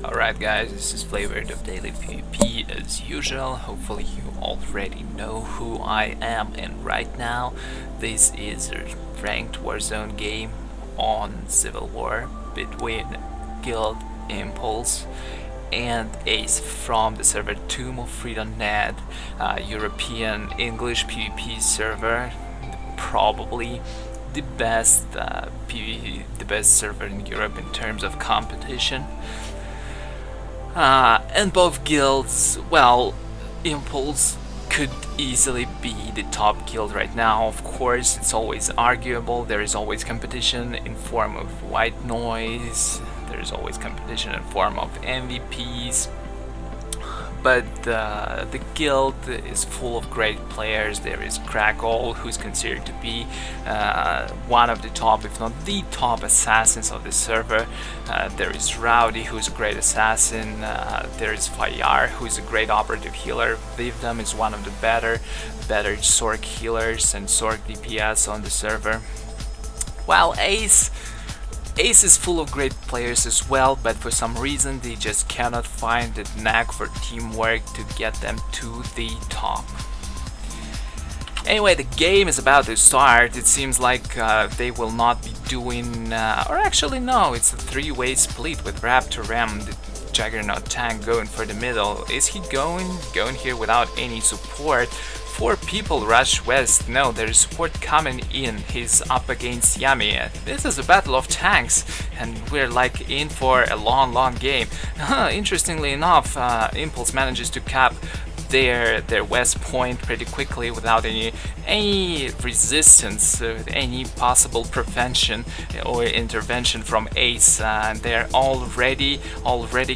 Alright guys, this is Flavored of Daily PvP as usual. Hopefully you already know who I am, and right now this is a ranked Warzone game on Civil War between Guild Impulse and Ace from the server Tomb of Freedon Nadd, European English PvP server, probably the best the best server in Europe in terms of competition. And both guilds, well, Impulse could easily be the top guild right now. Of course, it's always arguable. There is always competition in form of white noise. There is always competition in form of MVPs. But the guild is full of great players. There is Crackle, who's considered to be one of the top, if not the top assassins of the server. There is Rowdy, who's a great assassin. There is Fayar, who's a great operative healer. Vivdom is one of the better Sork healers and Sork DPS on the server. While Ace is full of great players as well, but for some reason they just cannot find the knack for teamwork to get them to the top. Anyway, the game is about to start. It seems like they will not be doing, or actually no, it's a three-way split with Raptor Ram, the Juggernaut tank, going for the middle. Is he going here without any support? 4 people rush west. No, there is support coming in. He's up against Yami. This is a battle of tanks, and we're like in for a long game. Interestingly enough, Impulse manages to cap their west point pretty quickly without any resistance, any possible prevention or intervention from Ace. They're already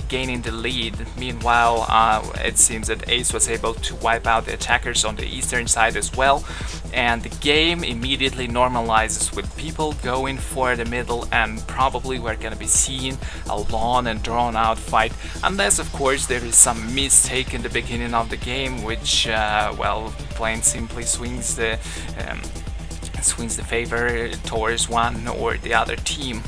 gaining the lead. Meanwhile, it seems that Ace was able to wipe out the attackers on the eastern side as well, and the game immediately normalizes with people going for the middle, and probably we're gonna be seeing a long and drawn out fight, unless of course there is some mistake in the beginning of the game, which well, plain simply swings the favor towards one or the other team.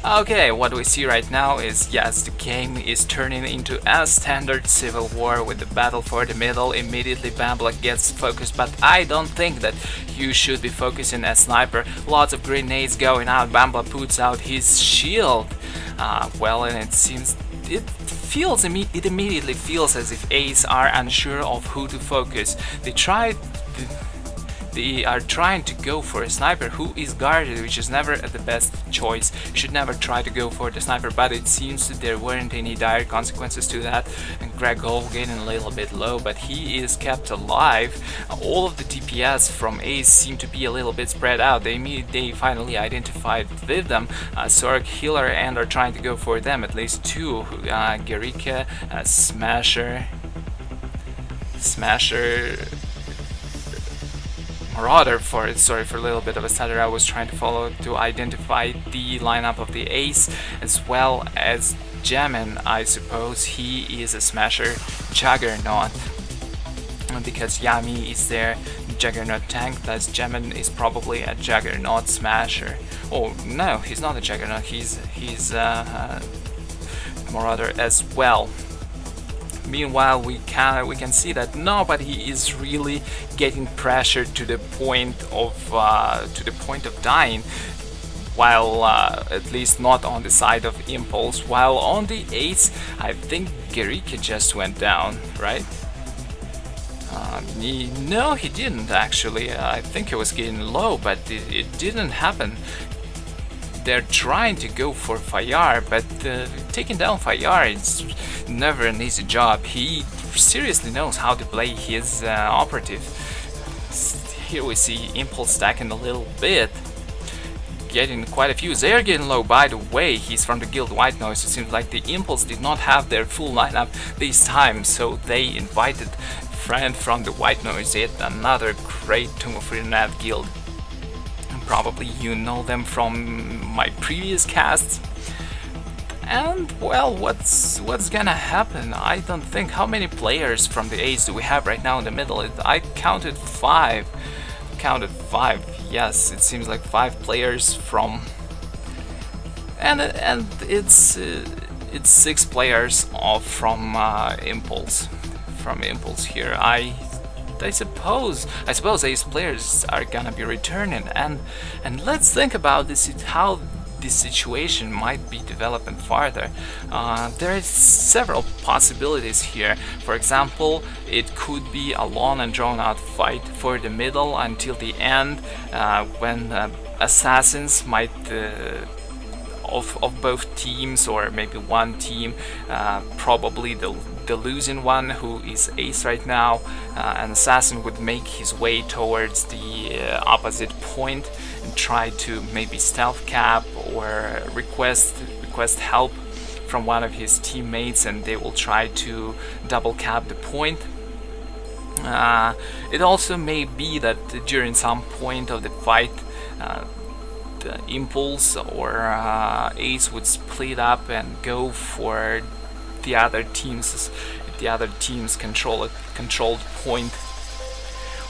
Okay, what we see right now is, yes, the game is turning into a standard Civil War with the battle for the middle. Immediately Bambla gets focused, but I don't think that you should be focusing as sniper. Lots of grenades going out. Bambla puts out his shield. Well, and it immediately feels as if Ace are unsure of who to focus. They are trying to go for a sniper who is guarded, which is never the best choice. You should never try to go for the sniper, but it seems that there weren't any dire consequences to that. And Greg Hall getting a little bit low, but he is kept alive. All of the DPS from Ace seem to be a little bit spread out. They finally identified Vivdom, Sork healer, and are trying to go for them. At least 2, Gerika, Smasher, Marauder, sorry for a little bit of a stutter. I was trying to follow to identify the lineup of the Ace, as well as Jamin. I suppose he is a Smasher Juggernaut, because Yami is their Juggernaut tank, thus Jamin is probably a Juggernaut Smasher. Oh no, he's not a Juggernaut, he's Marauder as well. Meanwhile, we can see that nobody is really getting pressured to the point of dying. While at least not on the side of Impulse. While on the Ace, I think Gerika just went down, right? No, he didn't actually. I think he was getting low, but it didn't happen. They're trying to go for Fayar, but taking down Fayar is never an easy job. He seriously knows how to play his operative. Here we see Impulse stacking a little bit, getting quite a few. They're getting low, by the way. He's from the guild White Noise. It seems like the Impulse did not have their full lineup this time, so they invited friend from the White Noise, yet another great Tomb of Freedon Nadd guild. Probably you know them from my previous casts. And well, what's gonna happen? I don't think. How many players from the Ace do we have right now in the middle? I counted 5. Yes, it seems like 5 players from. And it's it's 6 players off from Impulse. From Impulse here. I suppose Ace players are gonna be returning, and let's think about this, how this situation might be developing farther. There are several possibilities here. For example, it could be a long and drawn out fight for the middle until the end, when assassins might of both teams, or maybe one team, probably the losing one, who is Ace right now, an assassin would make his way towards the opposite point and try to maybe stealth cap or request help from one of his teammates, and they will try to double cap the point. It also may be that during some point of the fight, Impulse or Ace would split up and go for the other team's controlled point,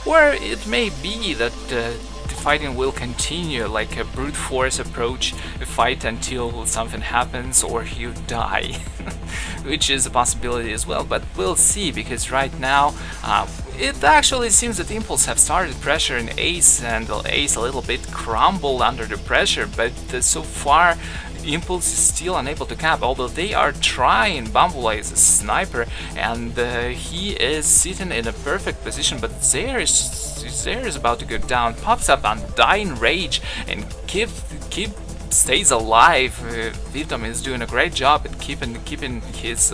or it may be that the fighting will continue like a brute force approach, a fight until something happens or you die, which is a possibility as well. But we'll see, because right now it actually seems that Impulse have started pressuring Ace, and Ace a little bit crumbled under the pressure, but so far Impulse is still unable to cap, although they are trying. Bumblebee is a sniper, and he is sitting in a perfect position, but Zaire is about to go down. Pops up on Dying Rage, and Kip stays alive. Freedon is doing a great job at keeping his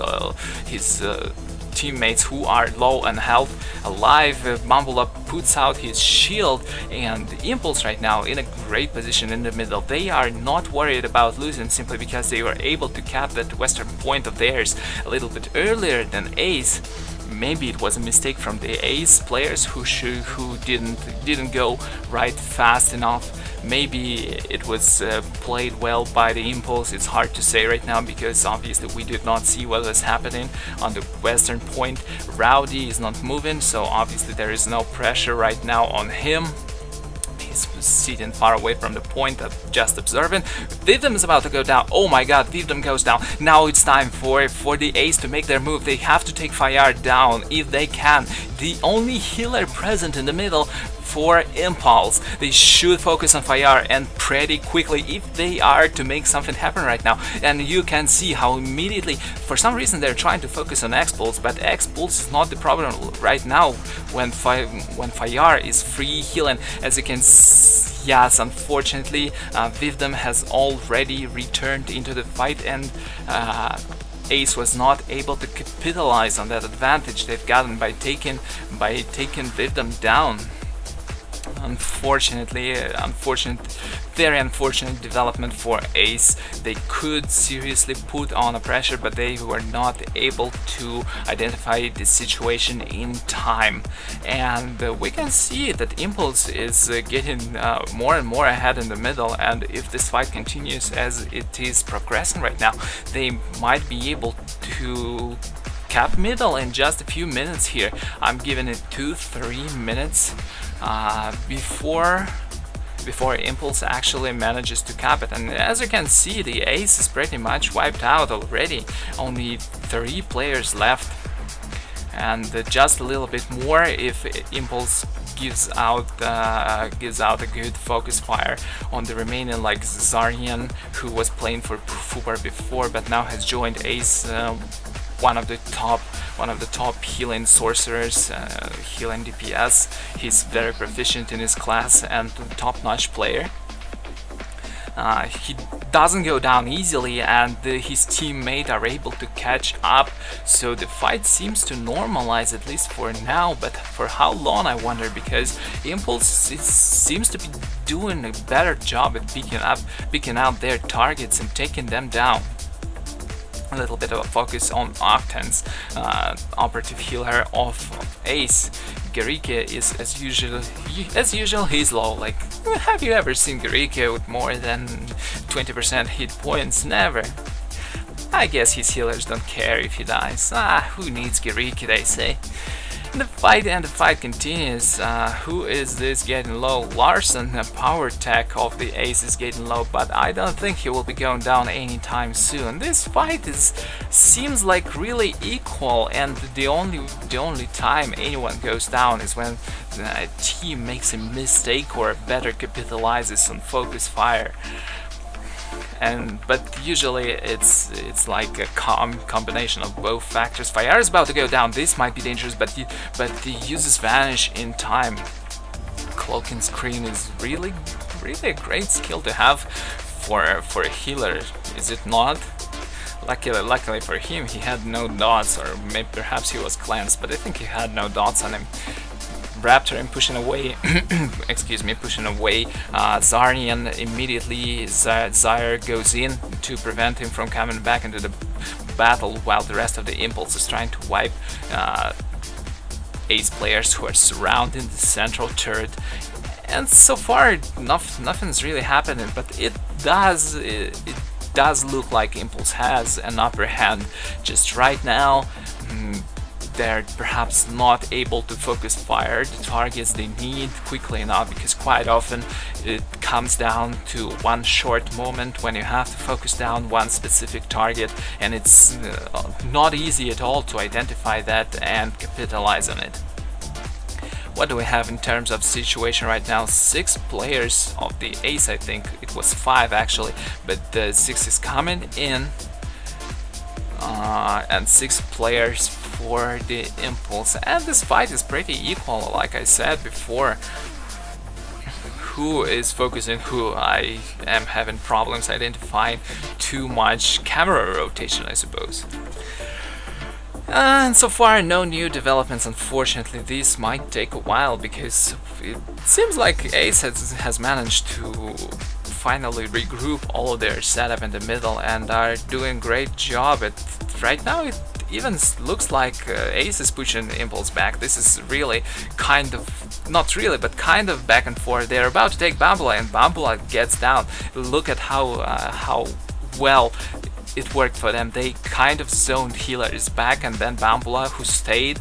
teammates who are low on health alive. Bumblebee puts out his shield, and Impulse right now in a great position in the middle. They are not worried about losing simply because they were able to cap that western point of theirs a little bit earlier than Ace. Maybe it was a mistake from the Ace players who didn't go right fast enough. Maybe it was played well by the Impulse. It's hard to say right now, because obviously we did not see what was happening on the western point. Rowdy is not moving, so obviously there is no pressure right now on him. He's sitting far away from the point, just observing. Freedon is about to go down. Oh my god, Freedon goes down. Now it's time for the Ace to make their move. They have to take Fire down if they can. The only healer present in the middle for Impulse. They should focus on Fire, and pretty quickly, if they are to make something happen right now. And you can see how immediately, for some reason, they're trying to focus on X-Pulse, but X-Pulse is not the problem right now when Fire is free healing. As you can see, yes, unfortunately, Freedon has already returned into the fight, and Ace was not able to capitalize on that advantage they've gotten by taking Freedon down. Unfortunately, very unfortunate development for Ace. They could seriously put on a pressure, but they were not able to identify the situation in time. And we can see that Impulse is getting more and more ahead in the middle, and if this fight continues as it is progressing right now, they might be able to cap middle in just a few minutes here. I'm giving it 2-3 minutes before Impulse actually manages to cap it. And as you can see, the Ace is pretty much wiped out already. Only 3 players left, and just a little bit more if Impulse gives out a good focus fire on the remaining, like Zaryan, who was playing for Fubar before but now has joined Ace. One of the top healing sorcerers, healing DPS. He's very proficient in his class and top-notch player. He doesn't go down easily, and his teammate are able to catch up, so the fight seems to normalize, at least for now. But for how long, I wonder, because Impulse seems to be doing a better job at picking out their targets and taking them down. A little bit of a focus on Octan's operative healer of Ace. Garike is as usual he's low. Like, have you ever seen Garike with more than 20% hit points? Never. I guess his healers don't care if he dies. Who needs Garike, they say. The fight continues. Who is this getting low? Larson, a power tech of the Ace, is getting low, but I don't think he will be going down anytime soon. This fight seems like really equal, and the only time anyone goes down is when a team makes a mistake or better capitalizes on focus fire. But usually it's like a combination of both factors. Fire is about to go down. This might be dangerous, but the uses vanish in time. Cloaking screen is really a great skill to have for a healer, is it not? Luckily for him, he had no dots, or maybe perhaps he was cleansed, but I think he had no dots on him. Raptor and pushing away, pushing away Zarnian immediately. Zyre goes in to prevent him from coming back into the battle, while the rest of the Impulse is trying to wipe Ace players who are surrounding the central turret. And so far, nothing's really happening, but it does look like Impulse has an upper hand just right now. They're perhaps not able to focus fire the targets they need quickly enough, because quite often it comes down to one short moment when you have to focus down one specific target, and it's not easy at all to identify that and capitalize on it. What do we have in terms of situation right now? 6 players of the Ace, I think it was 5 actually, but the 6 is coming in, and 6 players for the Impulse, and this fight is pretty equal, like I said before. Who is focusing who? I am having problems identifying too much camera rotation, I suppose. And so far, no new developments. Unfortunately, this might take a while, because it seems like Ace has managed to finally regroup all of their setup in the middle and are doing a great job. Right now it even looks like Ace is pushing Impulse back. This is really kind of, not really, but kind of back and forth. They're about to take Bambula, and Bambula gets down. Look at how well it worked for them. They kind of zoned healers back, and then Bambula, who stayed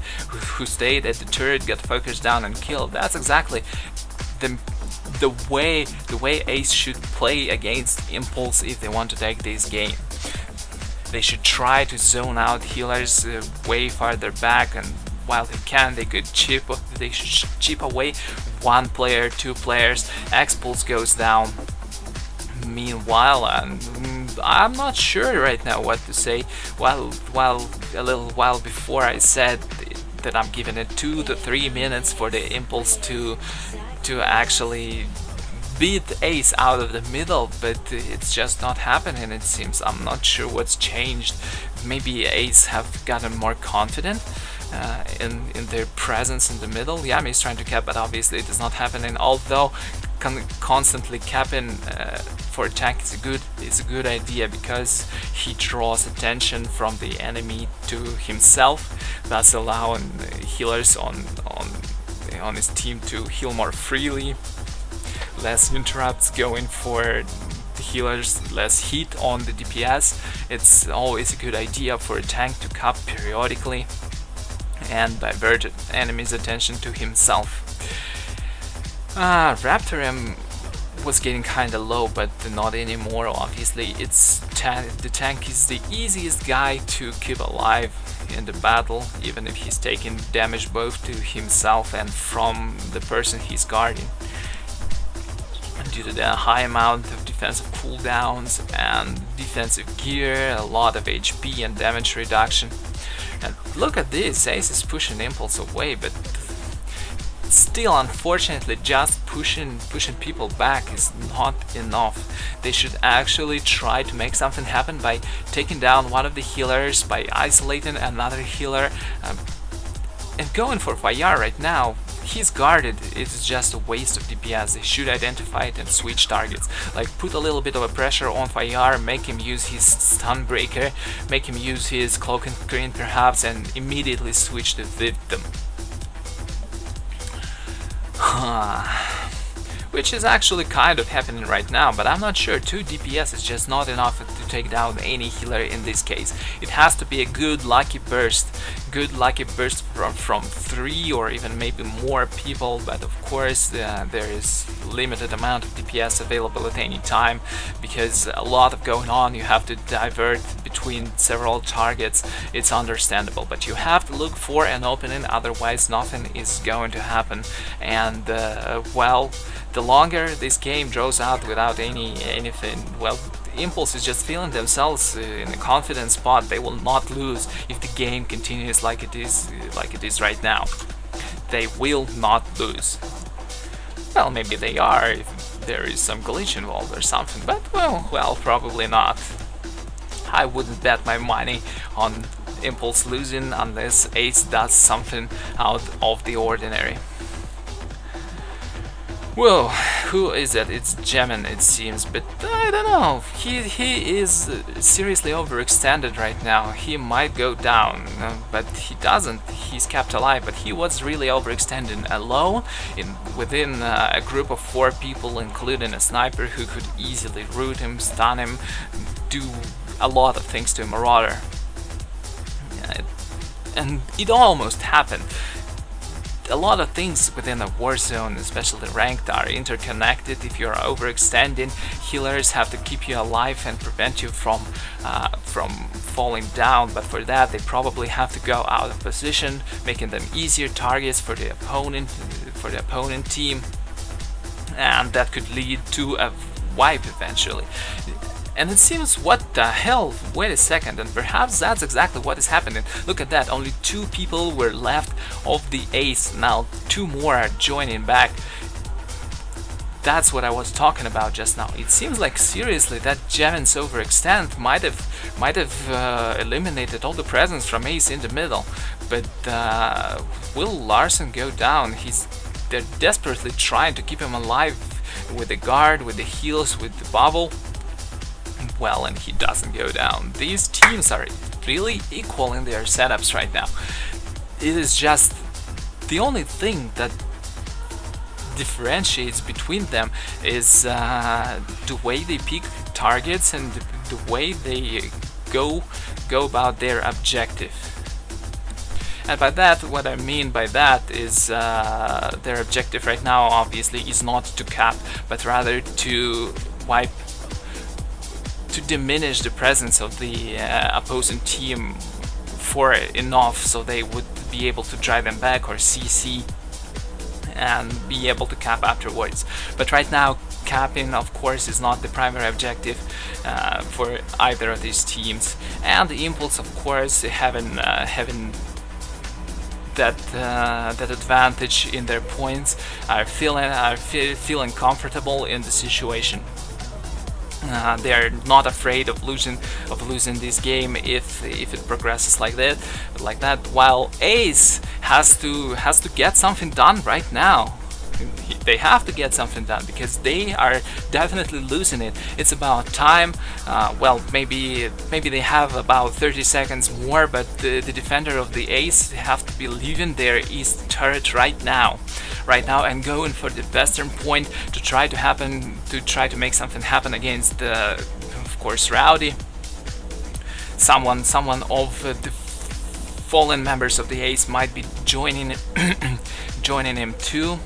at the turret, got focused down and killed. That's exactly the way Ace should play against Impulse if they want to take this game. They should try to zone out healers way farther back, and while they can, they should chip away 1 player, 2 players. X-Pulse goes down. Meanwhile, I'm not sure right now what to say. While a little while before I said that I'm giving it 2 to 3 minutes for the Impulse to actually beat Ace out of the middle, but it's just not happening, it seems. I'm not sure what's changed. Maybe Ace have gotten more confident in their presence in the middle. Yami is trying to cap, but obviously it is not happening, although constantly capping for attack is a good idea, because he draws attention from the enemy to himself, thus allowing healers on his team to heal more freely. Less interrupts going for the healers, less heat on the DPS. It's always a good idea for a tank to cap periodically and divert enemy's attention to himself. Raptor was getting kinda low, but not anymore. Obviously, the tank is the easiest guy to keep alive in the battle, even if he's taking damage both to himself and from the person he's guarding, due to the high amount of defensive cooldowns and defensive gear, a lot of HP and damage reduction. And look at this, Ace is pushing Impulse away, but still, unfortunately, just pushing people back is not enough. They should actually try to make something happen by taking down one of the healers, by isolating another healer, and going for Fayar right now. He's guarded, it's just a waste of DPS. They should identify it and switch targets. Like, put a little bit of a pressure on Fayar, make him use his stun breaker, make him use his cloak and screen perhaps, and immediately switch the victim. Which is actually kind of happening right now, but I'm not sure. 2 DPS is just not enough to take down any healer in this case. It has to be a good lucky burst, good lucky burst from 3 or even maybe more people, but of course there is limited amount of DPS available at any time because a lot of going on. You have to divert between several targets. It's understandable, but you have to look for an opening, otherwise nothing is going to happen. And well, the longer this game draws out without anything, well, Impulse is just feeling themselves in a confident spot. They will not lose if the game continues like it is right now. They will not lose. Well, maybe they are if there is some glitch involved or something, but well, probably not. I wouldn't bet my money on Impulse losing unless Ace does something out of the ordinary. Whoa, who is it? It's Gemin, it seems, but I don't know. He is seriously overextended right now. He might go down, but he doesn't. He's kept alive, but he was really overextended alone within a group of 4 people, including a sniper who could easily root him, stun him, do a lot of things to a Marauder. And it almost happened. A lot of things within a war zone, especially ranked, are interconnected. If you're overextending, healers have to keep you alive and prevent you from falling down, but for that they probably have to go out of position, making them easier targets for the opponent team, and that could lead to a wipe eventually. And it seems, what the hell, wait a second, and perhaps that's exactly what is happening. Look at that, only 2 people were left of the Ace, now 2 more are joining back. That's what I was talking about just now. It seems like seriously that Gemin's overextend might have eliminated all the presence from Ace in the middle, but will Larsen go down? They're desperately trying to keep him alive with the guard, with the heals, with the bubble. Well, and he doesn't go down. These teams are really equal in their setups right now. It is just the only thing that differentiates between them is the way they pick targets and the way they go about their objective. And by that, what I mean by that is their objective right now obviously is not to cap, but rather to wipe, to diminish the presence of the opposing team for enough so they would be able to drive them back or CC and be able to cap afterwards. But right now, capping of course is not the primary objective for either of these teams, and the Impulse of course having that advantage in their points are feeling comfortable in the situation. They are not afraid of losing this game if it progresses like that. While Ace has to get something done right now. They have to get something done because they are definitely losing it. It's about time. Well, maybe they have about 30 seconds more, but the defender of the Ace have to be leaving their east turret right now, and going for the western point to try to make something happen against of course Rowdy. Someone of the fallen members of the Ace might be joining him too.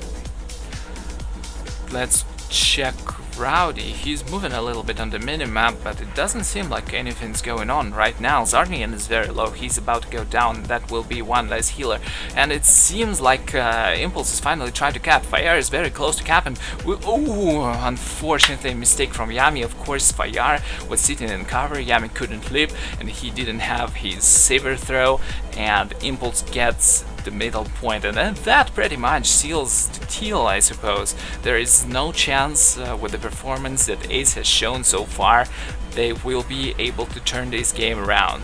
Let's check Rowdy. He's moving a little bit on the minimap, but it doesn't seem like anything's going on right now. Zarnian is very low. He's about to go down. That will be one less healer. And it seems like Impulse is finally trying to cap. Fayar is very close to capping. Oh, unfortunately, a mistake from Yami. Of course, Fayar was sitting in cover. Yami couldn't live, and he didn't have his saber throw. And Impulse gets the middle point, and then that pretty much seals the deal, I suppose. There is no chance with the performance that Ace has shown so far they will be able to turn this game around.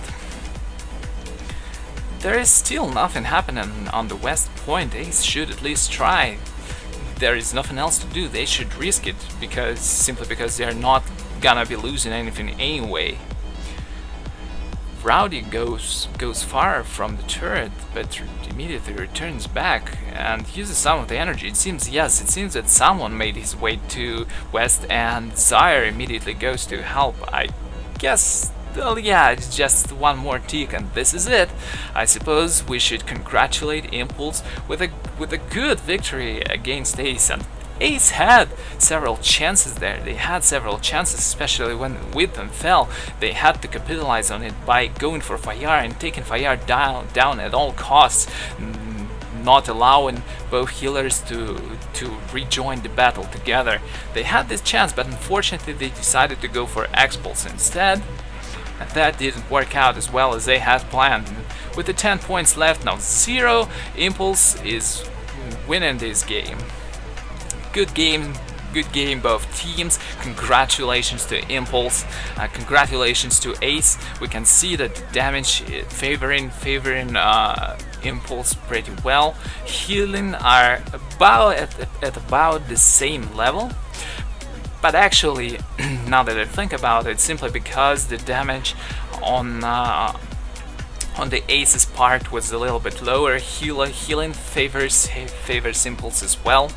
There is still nothing happening on the west point. Ace should at least try. There is nothing else to do. They should risk it simply because they're not gonna be losing anything anyway. Rowdy goes far from the turret, but immediately returns back and uses some of the energy. It seems that someone made his way to west, and Zaire immediately goes to help. I guess Well, yeah, it's just one more tick, and this is it. I suppose we should congratulate Impulse with a good victory against Ace, and Ace had several chances there. They had several chances, especially when Widman fell. They had to capitalize on it by going for Fayar and taking Fayar down at all costs, not allowing both healers to rejoin the battle together. They had this chance, but unfortunately they decided to go for X-Pulse instead, and that didn't work out as well as they had planned. With the 10 points left, now 0, Impulse is winning this game. Good game, both teams. Congratulations to Impulse, congratulations to Ace. We can see that the damage favoring Impulse pretty well. Healing are at about the same level. But actually, now that I think about it, simply because the damage on the Ace's part was a little bit lower, healing favors Impulse as well.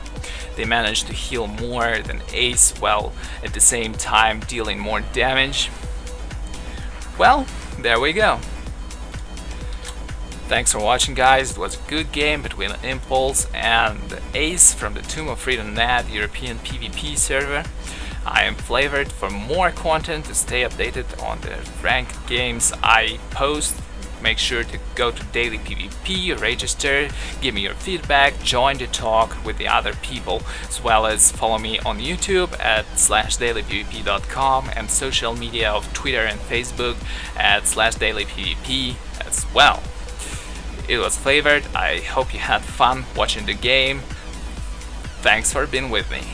They managed to heal more than Ace, while at the same time dealing more damage. Well, there we go. Thanks for watching, guys. It was a good game between Impulse and Ace from the Tomb of Freedon Nadd European PvP server. I am Flavored. For more content, to stay updated on the ranked games I post, make sure to go to Daily PvP, register, give me your feedback, join the talk with the other people, as well as follow me on YouTube at /dailypvp.com and social media of Twitter and Facebook at /dailypvp as well. It was Flavored. I hope you had fun watching the game. Thanks for being with me.